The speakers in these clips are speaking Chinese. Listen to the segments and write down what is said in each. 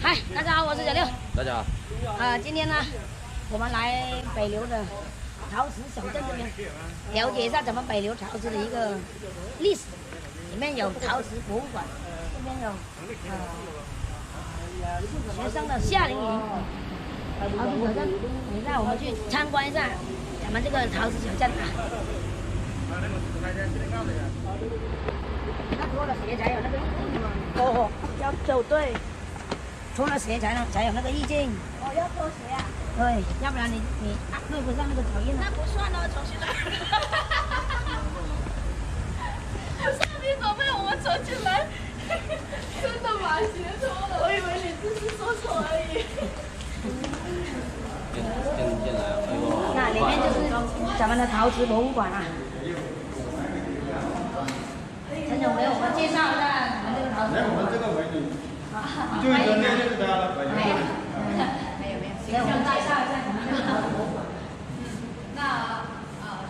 嗨，大家好，我是小六。大家好。今天呢，我们来北流的陶瓷小镇这边，了解一下咱们北流陶瓷的一个历史。里面有陶瓷博物馆，这边有学生的夏令营，陶瓷小镇。那我们去参观一下咱们这个陶瓷小镇啊。那脱了鞋才有那个意境嘛。哦，要走对。脱了鞋才有那个意境。哦，要脱鞋啊？对，要不然你对不上那个脚印了。那不算哦，重新来。上帝准备我们走进来，真的把鞋脱了，我以为你只是说错而已。进来啊！那里面就是咱们的陶瓷博物馆啊。陈总给我们介绍一下咱们这个陶瓷。来，我们这个美女。就一个面试的了，没有。给我们介绍一下咱们这个陶瓷博物馆。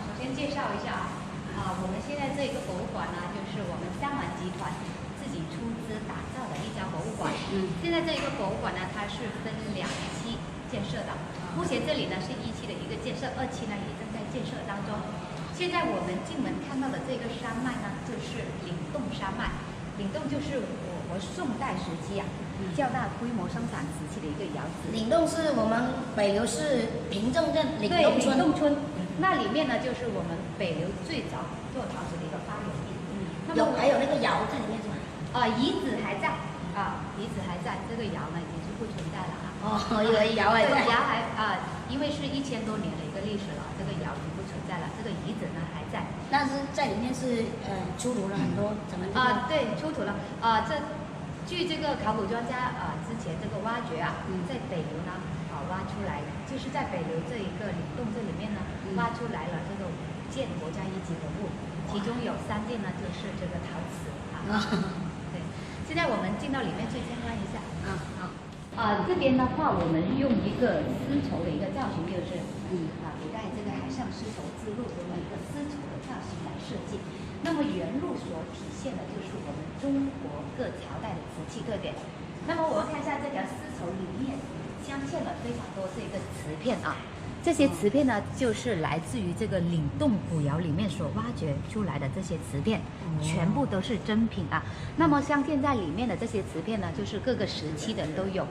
首先介绍一下我们现在这个博物馆呢，就是我们三丸集团自己出资打造的一家博物馆。现在这一个博物馆呢，它是分2期建设的。目前这里呢是1期的一个建设，2期呢也正在建设当中。现在我们进门看到的这个山脉呢，就是岭洞山脉。岭洞就是我宋代时期较大规模生产瓷器的一个窑址。岭洞是我们北流市平镇镇岭洞村。岭洞村，那里面呢就是我们北流最早做陶瓷的一个发源地。还有那个窑在里面是吧？遗址还在遗址还在，这个窑呢已经是不存在了哦，以为窑还在。窑还因为是1000多年的一个历史了，这个窑已经不存在了，这个遗址呢还在。但是在里面是出土了很多咱们对，出土了据这个考古专家之前这个挖掘在北流呢挖出来，就是在北流这一个岭洞这里面呢挖出来了这个5件国家一级文物，其中有3件呢就是这个陶瓷对，现在我们进到里面去参观一下。这边的话我们用一个丝绸的一个造型，就是古代这个海上丝绸之路中的一个丝绸的造型来设计。那么原路所体现的就是我们中国各朝代的瓷器特点。那么我们看一下这条丝绸里面镶嵌了非常多这个瓷片这些瓷片呢，就是来自于这个岭洞古窑里面所挖掘出来的这些瓷片，全部都是真品那么镶嵌在里面的这些瓷片呢，就是各个时期的都有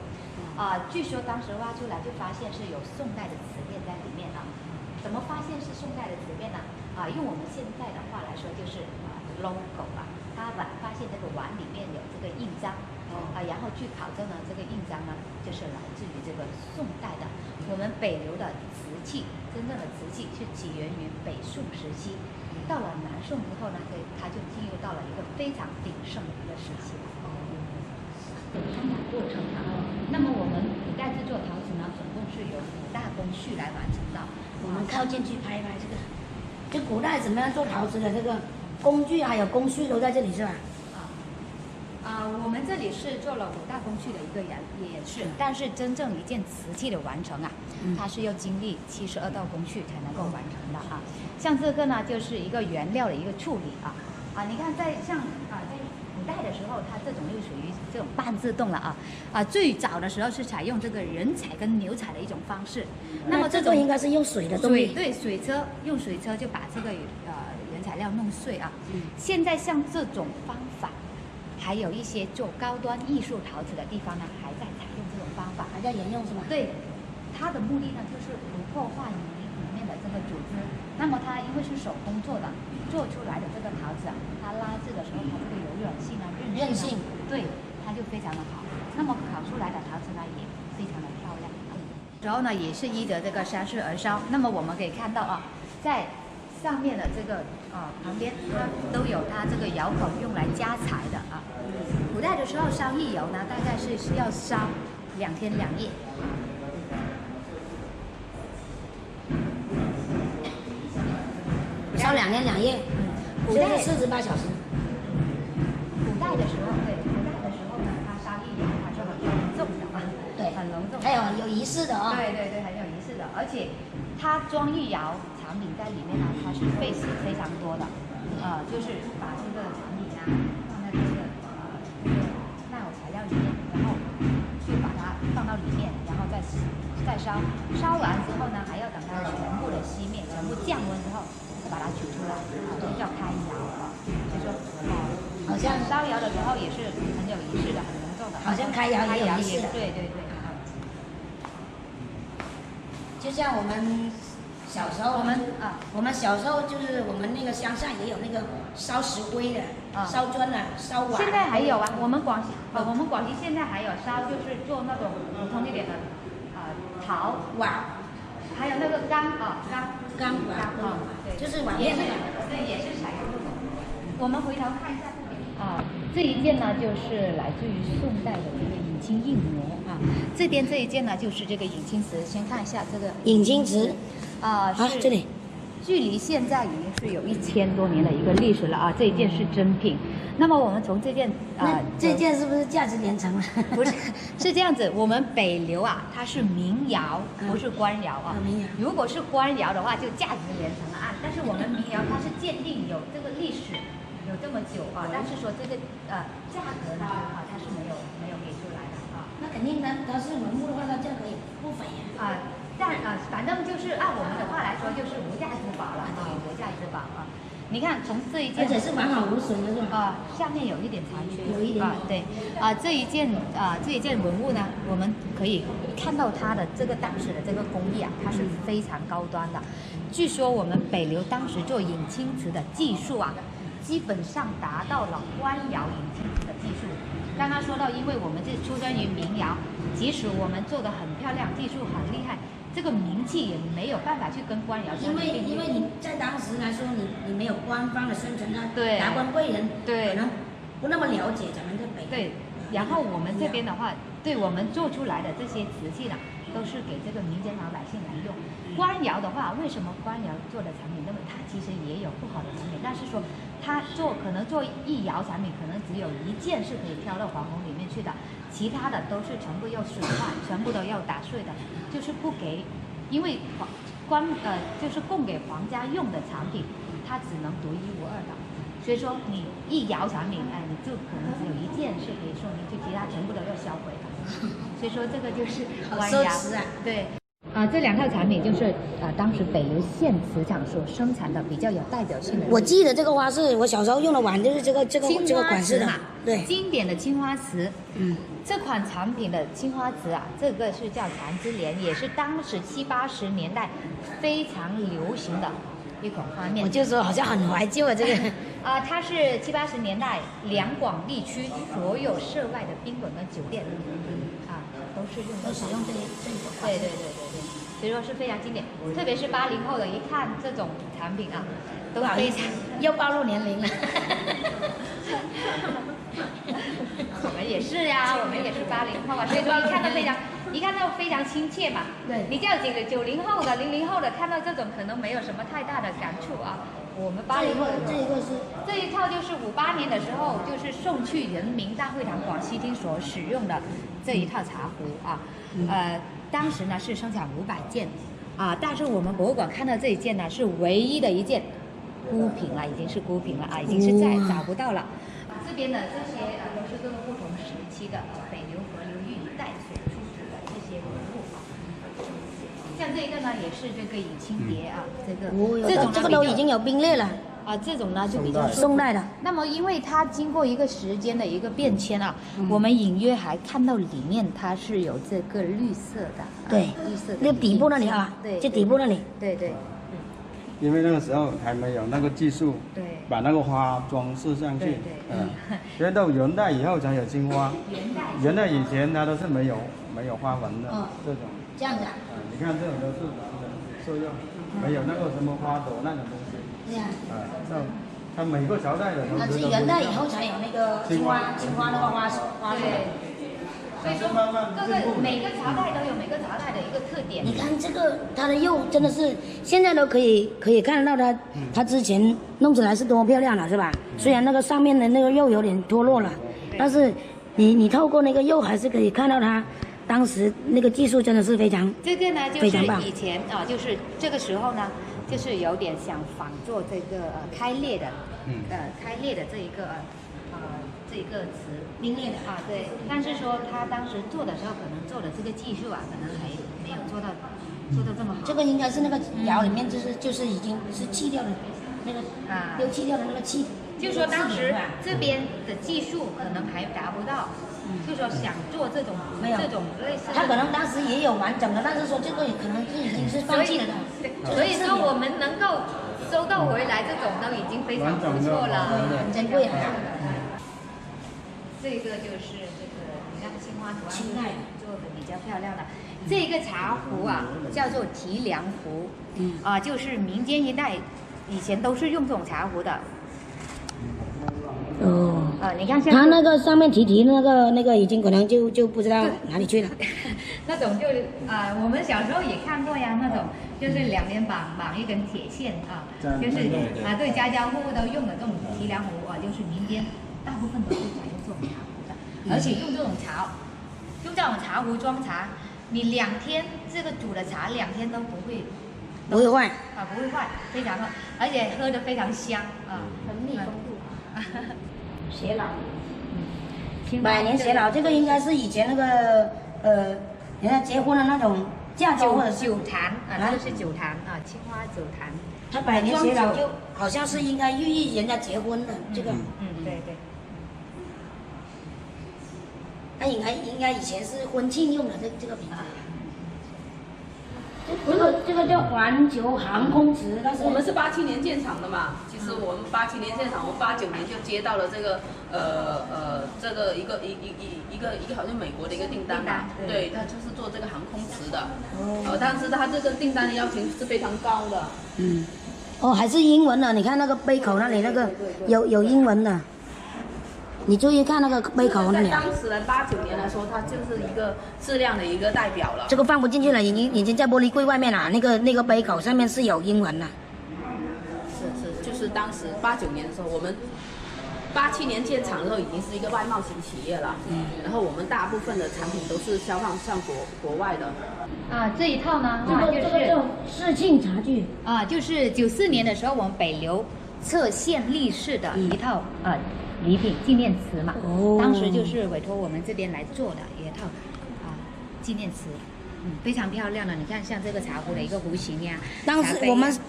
据说当时挖出来就发现是有宋代的瓷片在里面怎么发现是宋代的瓷片呢？用我们现在的话来说，就是logo它发现这个碗里面有这个印章然后据考证呢，这个印章呢就是来自于这个宋代的。我们北流的瓷器，真正的瓷器是起源于北宋时期，到了南宋之后呢，它就进入到了一个非常鼎盛的一个时期生产过程那么我们古代制作陶瓷呢，总共是由5大工序来完成的。我们靠近去拍这个，就古代怎么样做陶瓷的这个工具还有工序都在这里是吧？我们这里是做了5大工序的一个演示，但是真正一件瓷器的完成它是要经历72道工序才能够完成的像这个呢，就是一个原料的一个处理你看在古代的时候，它这种又属于这种半自动了最早的时候是采用这个人踩跟牛踩的一种方式。那么这种应该是用水的动力。对，用水车就把这个原材料弄碎现在像这种方法，还有一些做高端艺术陶瓷的地方呢，还在采用这种方法，还在沿用是吗？对，它的目的呢就是不破坏泥里面的这个组织。那么它因为是手工做的，做出来的这个陶瓷它拉制的时候，它这个柔软性韧性对，它就非常的好。那么烤出来的陶瓷呢，也非常的漂亮然后呢，也是依着这个山势而烧。那么我们可以看到在上面的这个旁边，它都有它这个窑口用来加柴的古代的时候烧一窑呢，大概是要烧2天2夜。烧2天2夜，古代是48小时。古代的时候，呢，它烧一窑它是很隆重的对，很隆重。还有仪式的对，很有仪式的，而且它装一窑产品在里面呢，它是费时非常多的，就是把这个产品放在这个耐火材料里面，然后去把它再烧，烧完之后呢，还要等它全部的熄灭，全部降温之后，把它取出来，这叫开窑啊。所以说，好像烧窑的时候也是很有仪式的，很隆重的。好像开窑也有仪式的。对对对。就像我们小时候，我们小时候就是我们那个乡下也有那个烧石灰的，烧砖的，烧瓦。现在还有啊，我们广西现在还有烧，就是做那种普通一点的陶瓦，还有那个钢瓦，对，就是瓦片那个。对，也是采用这种。我们回头看一下这一件呢，就是来自于宋代的这个引青印模啊。这边这一件呢，就是这个引青瓷。先看一下这个引青瓷是这里，距离现在已经是有1000多年的一个历史了啊。这一件是真品。那么我们从这件这件是不是价值连城了？不是，是这样子。我们北流它是民窑，不是官窑啊。民窑。如果是官窑的话，就价值连城了啊。但是我们民窑它是鉴定有这个历史。有这么久但是说这个价格呢它是没有给出来的那肯定呢，它是文物的话，它价格也不菲呀。反正就是按我们的话来说，就是无价之宝了无价之宝你看从这一件，而且是完好无损的是吧？下面有一点残缺，有一点对这一件文物呢，我们可以看到它的这个当时的这个工艺它是非常高端的。据说我们北流当时做引青瓷的技术基本上达到了官窑引青瓷的技术。刚刚说到，因为我们是出身于民窑，即使我们做的很漂亮，技术很厉害，这个名气也没有办法去跟官窑相比。因为你在当时来说，你没有官方的宣传，对，达官贵人对可能不那么了解咱们这北。对，然后我们这边的话，对我们做出来的这些瓷器呢，都是给这个民间老百姓来用。官窑的话，为什么官窑做的产品那么，它其实也有不好的产品，但是说它可能做一窑产品，可能只有一件是可以挑到皇宫里面去的，其他的都是全部要损坏，全部都要打碎的，就是不给，因为就是供给皇家用的产品，它只能独一无二的。所以说你一窑产品，你就可能只有一件是可以送进去，其他全部都要销毁的。所以说这个就是官窑对。这2套产品就是当时北流县瓷厂所生产的比较有代表性的。我记得这个花是我小时候用的碗，就是这个款式的嘛，对，经典的青花瓷。这款产品的青花瓷这个是叫残枝莲，也是当时70、80年代非常流行的一款花面。我就说好像很怀旧这个。它是70、80年代两广地区所有涉外的宾馆跟酒店都使用这一款。对，所以说是非常经典，特别是80后的，一看这种产品都非常又暴露年龄了。我们也是呀，我们也是80后所以说一看到非常亲切嘛。对，你叫90后的、00后的看到这种可能没有什么太大的感触我们80后这一套就是58年的时候，就是送去人民大会堂广西厅所使用的这一套茶壶当时呢是生产500件但是我们博物馆看到这一件呢是唯一的一件孤品了，已经是孤品了已经是再找不到了。这边的这些都是各个不同时期的北流、河流域一带所出土的这些文物像这个呢也是这个引青碟这个都已经有冰裂了这种呢就比较宋代的。那么因为它经过一个时间的一个变迁我们隐约还看到里面它是有这个绿色的。对，绿色的那底部那里对，就底部那里。对。因为那个时候还没有那个技术，对，把那个花装饰上去。对。因为到元代以后才有青花。元代以前它都是没有花纹的这种。这样子你看这种都是完全受用，没有那个什么花朵那种东西。对呀。它每个朝代的都是。是元代以后才有那个青花那个花色。所以说每个朝代都有每个朝代的一个特点。你看这个它的釉真的是现在都可以看得到它之前弄起来是多漂亮了，是吧？虽然那个上面的那个釉有点脱落了，但是你透过那个釉还是可以看到它当时那个技术真的是非常。这个呢就是以前就是这个时候呢就是有点想仿做这个开裂的这一个这个词冰裂的啊，对。但是说他当时做的时候，可能做的这个技术啊，可能还没有做到这么好。这个应该是那个窑里面就是已经是去掉了那个丢弃掉的那个气。就说当时这边的技术可能还达不到，就说想做这种没有这种类似的，他可能当时也有完整的，但是说这个可能是已经是放弃了的。所以说我们能够收购回来这种都已经非常不错了，很珍贵了。这个就是这个，你看青花图案青黛做的比较漂亮的。这个茶壶啊，叫做提梁壶，就是民间一带以前都是用这种茶壶的。哦，你看像它那个上面提那个已经可能就不知道哪里去了。那种就是我们小时候也看过呀，那种就是两边绑一根铁线就是对，家家户户都用的这种提梁壶就是民间大部分都是采用这种茶壶的，而且用这种茶壶装茶，你2天这个煮的茶2天都不会坏不会坏，非常好，而且喝得非常香很密封度。偕老，100年偕老，这个应该是以前那个人家结婚的那种嫁妆或者是酒坛这个是酒坛青花酒坛。它100年偕老就好像是应该寓意人家结婚的这个。对。那应该以前是婚庆用的这个名字。这个叫环球航空池，但是我们是87年建厂的嘛。其实我们87年建厂，我们89年就接到了这个这个一个好像美国的一个订单嘛。对，他就是做这个航空池的。但是他这个订单的要求是非常高的。还是英文的，你看那个杯口那里那个有英文的。你注意看那个杯口那里。当时来89年来说，它就是一个质量的一个代表了。这个放不进去了，已经在玻璃柜外面了。那个杯口上面是有英文的。是，就是当时89年的时候，我们87年建厂的时候已经是一个外贸型企业了。然后我们大部分的产品都是销放向国外的。这一套呢，这个叫世庆茶具就是94年的时候，我们北流侧县立式的一套礼品纪念瓷嘛，当时就是委托我们这边来做的一套纪念瓷，非常漂亮的。你看像这个茶壶的一个弧形呀，当时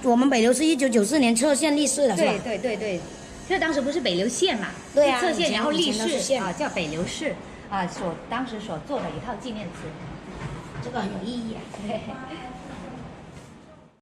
我们北流是1994年侧县立式的，是吧？对，这当时不是北流县嘛？对啊，侧县然后立式叫北流市当时所做的一套纪念瓷，这个很有意义啊。对。